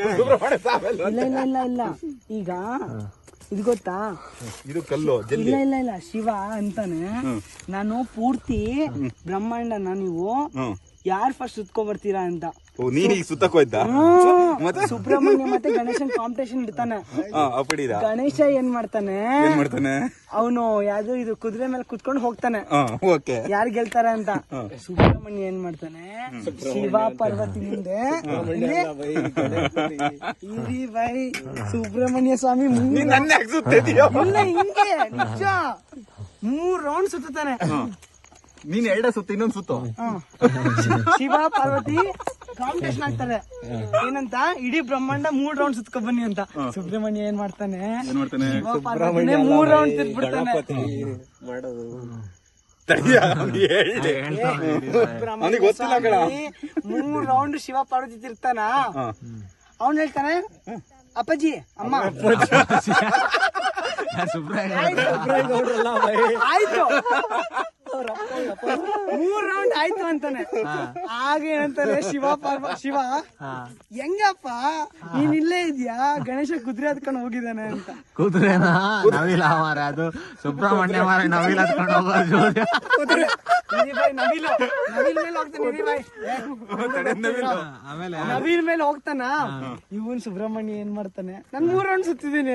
ಇಲ್ಲ ಇಲ್ಲ ಇಲ್ಲ ಇಲ್ಲ ಈಗ ಇದು ಗೊತ್ತಾ, ಇದು ಕಲ್ಲು. ಇಲ್ಲ ಇಲ್ಲ ಇಲ್ಲ ಶಿವ ಅಂತಾನೆ. ನಾನು ಪೂರ್ತಿ ಬ್ರಹ್ಮಾಂಡನ ನೀವು ಯಾರು ಫಸ್ಟ್ ಸುತ್ಕೊ ಬರ್ತೀರಾ ಅಂತ. ನೀನೀಗ ಸುತ್ತಕ್ ಹೋಯ್ತಾ? ಸುಬ್ರಹ್ಮಣ್ಯ ಮತ್ತೆ ಗಣೇಶನ್ ಕಾಂಪಿಟೇಷನ್ ಇಡ್ತಾನೆ. ಗಣೇಶ ಏನ್ ಮಾಡ್ತಾನೆ, ಅವನು ಯಾವ್ದು ಇದು ಕುದುರೆ ಮೇಲೆ ಕುತ್ಕೊಂಡು ಹೋಗ್ತಾನೆ, ಯಾರು ಗೆಲ್ತಾರೆ ಅಂತ. ಸುಬ್ರಹ್ಮಣ್ಯ ಏನ್ ಮಾಡ್ತಾನೆ, ಶಿವ ಪಾರ್ವತಿ ಮುಂದೆ ಇರಿ ಬೈ ಸುಬ್ರಹ್ಮಣ್ಯ ಸ್ವಾಮಿ ಇಲ್ಲ ಹಿಂಗೆ ನಿಜ 3 ರೌಂಡ್ ಸುತ್ತಾನೆ. ನೀನ್ 2 ಸುತ್ತ ಇನ್ನೊಂದು ಸುತ್ತು. ಶಿವ ಪಾರ್ವತಿ ಕಾಂಪಿಟೇಷನ್ ಆಗ್ತಾರೆ ಏನಂತ, ಇಡೀ ಬ್ರಹ್ಮಾಂಡ 3 ರೌಂಡ್ ಸುತ್ಕೊ ಬನ್ನಿ ಅಂತ. ಸುಬ್ರಹ್ಮಣ್ಯ ಏನ್ ಮಾಡ್ತಾನೆ, ಶಿವ ಪಾರ್ವತಿನೇ 3 ರೌಂಡ್ ತಿರ್ಬಿಡ್ತಾನೆ. ಮೂರು ರೌಂಡ್ ಶಿವ ಪಾರ್ವತಿ ತಿರ್ತಾನ. ಅವನ್ ಹೇಳ್ತಾನೆ, ಅಪ್ಪಾಜಿ ಅಮ್ಮ ಆಯ್ತು 3 ರೌಂಡ್ ಆಯ್ತು ಅಂತಾನೆ. ಆಗ ಏನಂತಾನೆ ಶಿವ ಹೆಂಗಪ್ಪ ನೀನ್ ಇಲ್ಲೇ ಇದ್ಯಾ, ಗಣೇಶ ಕುದುರೆ ಹತ್ಕೊಂಡು ಹೋಗಿದ್ದಾನೆ ಅಂತ. ಕುದುರೆನಾ ನವಿಲ ಮಾರ, ಅದು ಸುಬ್ರಹ್ಮಣ್ಯ ಮಾರ ನವಿಲ್ ಹತ್ಕೊಂಡು ಹೋಗೋದು. ನವಿಲ್ ಮೇಲೆ ಹೋಗ್ತಾನ. ಇವನ್ ಸುಬ್ರಹ್ಮಣ್ಯ ಏನ್ ಮಾಡ್ತಾನೆ, ನಾನ್ 3 ರೌಂಡ್ ಸುತ್ತಿದ್ದೀನಿ